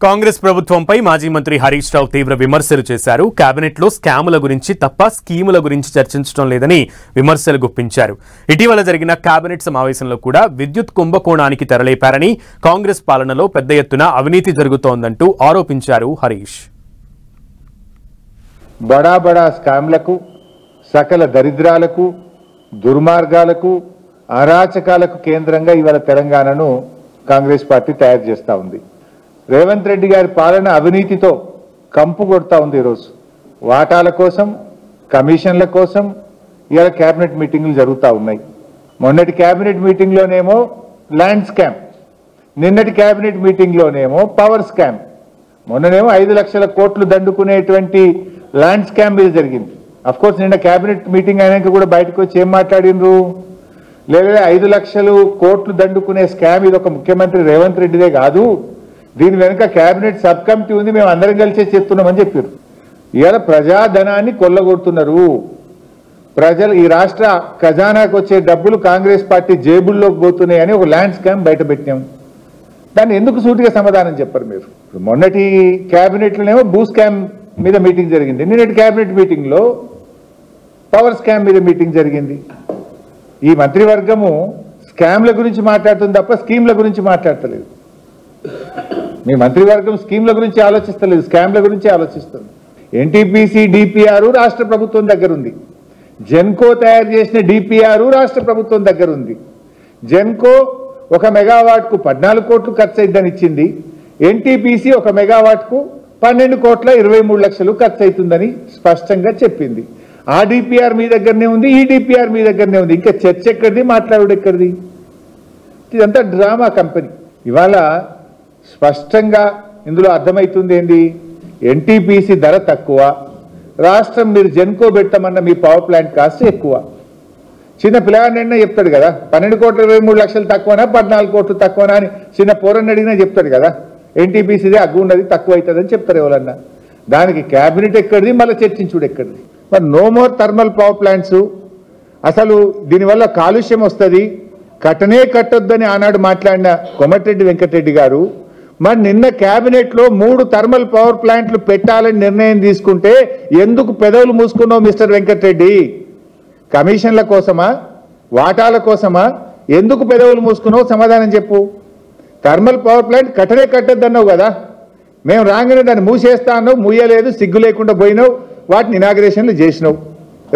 కాంగ్రెస్ ప్రభుత్వంపై మాజీ మంత్రి హరీష్ రావు తీవ్ర విమర్శలు చేశారు. కేబినెట్లో స్కాముల గురించి తప్ప స్కీముల గురించి చర్చించడం లేదని విమర్శలు గుప్పించారు. ఇటీవల జరిగిన కేబినెట్ సమావేశంలో కూడా విద్యుత్ కుంభకోణానికి తెరలేపారని, కాంగ్రెస్ పాలనలో పెద్ద ఎత్తున అవినీతి జరుగుతోందంటూ ఆరోపించారు హరీష్. బడా బడా స్కామ్లకు, సకల దరిద్రాలకు, దుర్మార్గాలకు, అరాచకాలకు కేంద్రంగా ఇవాళ తెలంగాణను కాంగ్రెస్ పార్టీ తయారు చేస్తూ ఉంది. రేవంత్ రెడ్డి గారి పాలన అవినీతితో కంపు కొడతా ఉంది. ఈరోజు వాటాల కోసం, కమిషన్ల కోసం ఇవాళ కేబినెట్ మీటింగులు జరుగుతూ ఉన్నాయి. మొన్నటి కేబినెట్ మీటింగ్లోనేమో ల్యాండ్ స్కామ్, నిన్నటి కేబినెట్ మీటింగ్లోనేమో పవర్ స్కామ్. మొన్ననేమో 5 లక్షల కోట్లు దండుకునేటువంటి ల్యాండ్ స్కామ్ మీద జరిగింది. అఫ్కోర్స్ నిన్న కేబినెట్ మీటింగ్ అయినాక కూడా బయటకు వచ్చి ఏం మాట్లాడినరు, లేదా 5 లక్షల కోట్లు దండుకునే స్కామ్ ఇది ఒక ముఖ్యమంత్రి రేవంత్ రెడ్డిదే కాదు, దీని వెనుక కేబినెట్ సబ్ కమిటీ ఉంది, మేము అందరం కలిసే చెప్తున్నామని చెప్పారు. ఇవాళ ప్రజాధనాన్ని కొల్లగొడుతున్నారు. ప్రజలు ఈ రాష్ట్ర ఖజానాకు వచ్చే డబ్బులు కాంగ్రెస్ పార్టీ జేబుల్లోకి పోతున్నాయని ఒక ల్యాండ్ స్కామ్ బయట పెట్టినాం. దాన్ని ఎందుకు సూటిగా సమాధానం చెప్పరు మీరు? మొన్నటి కేబినెట్లోనేమో భూ స్కామ్ మీద మీటింగ్ జరిగింది, నిన్నటి కేబినెట్ మీటింగ్లో పవర్ స్కామ్ మీద మీటింగ్ జరిగింది. ఈ మంత్రివర్గము స్కామ్ల గురించి మాట్లాడుతుంది తప్ప స్కీమ్ల గురించి మాట్లాడతలేదు. మీ మంత్రివర్గం స్కీమ్ల గురించి ఆలోచిస్తలేదు, స్కామ్ల గురించి ఆలోచిస్తుంది. ఎన్టీపీసీ డిపిఆర్ రాష్ట్ర ప్రభుత్వం దగ్గర ఉంది. జెన్కో తయారు చేసిన డిపిఆర్ రాష్ట్ర ప్రభుత్వం దగ్గర ఉంది. జెన్కో 1 మెగావాట్కు 14 కోట్లు ఖర్చు అయిద్దని ఇచ్చింది. ఎన్టీపీసీ 1 మెగావాట్కు 12 కోట్ల 23 లక్షలు ఖర్చు అవుతుందని స్పష్టంగా చెప్పింది. ఆ డిపిఆర్ మీ దగ్గరనే ఉంది, ఈ డిపిఆర్ మీ దగ్గరనే ఉంది. ఇంకా చర్చ ఎక్కడిది, మాట్లాడు ఎక్కడిది? ఇదంతా డ్రామా కంపెనీ. ఇవాళ స్పష్టంగా ఇందులో అర్థమవుతుంది ఏంది, ఎన్టీపీసీ ధర తక్కువ, రాష్ట్రం మీరు జెన్కో పెట్టమన్న మీ పవర్ ప్లాంట్ కాస్ట్ ఎక్కువ. చిన్న పిల్లగాడినైనా చెప్తాడు కదా, 12 కోట్ల 23 లక్షలు తక్కువనా 14 కోట్లు తక్కువనా అని చిన్న పోరని అడిగినా చెప్తాడు కదా. ఎన్టీపీసీదే అగ్గు ఉన్నది, తక్కువ అవుతుందని చెప్తారు ఎవరన్నా. దానికి క్యాబినెట్ ఎక్కడిది, మళ్ళీ చర్చించుడు ఎక్కడిది? మరి no more thermal power plants, అసలు దీనివల్ల కాలుష్యం వస్తుంది, కట్టనే కట్టొద్దని ఆనాడు మాట్లాడిన కోమటిరెడ్డి వెంకటరెడ్డి గారు, మరి నిన్న క్యాబినెట్లో 3 థర్మల్ పవర్ ప్లాంట్లు పెట్టాలని నిర్ణయం తీసుకుంటే ఎందుకు పెదవులు మూసుకున్నావు మిస్టర్ వెంకటరెడ్డి? కమిషన్ల కోసమా, వాటాల కోసమా? ఎందుకు పెదవులు మూసుకున్నావు? సమాధానం చెప్పు. థర్మల్ పవర్ ప్లాంట్ కట్టనే కట్టొద్దన్నావు కదా, మేము రాగానే దాన్ని మూసేస్తా అన్నావు, మూయలేదు, సిగ్గు లేకుండా పోయినావు, వాటిని ఇనాగ్రేషన్లు చేసినావు,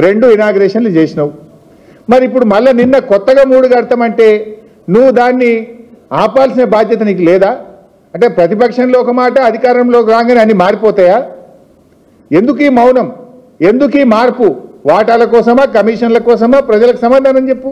2 ఇనాగ్రేషన్లు చేసినావు. మరి ఇప్పుడు మళ్ళీ నిన్న కొత్తగా 3 కడతామంటే నువ్వు దాన్ని ఆపాల్సిన బాధ్యత నీకు లేదా? అంటే ప్రతిపక్షంలో ఒక మాట, అధికారంలోకి రాగానే అన్ని మారిపోతాయా? ఎందుకు ఈ మౌనం, ఎందుకు ఈ మార్పు? వాటాల కోసమా, కమిషన్ల కోసమా? ప్రజలకు సమాధానం చెప్పు.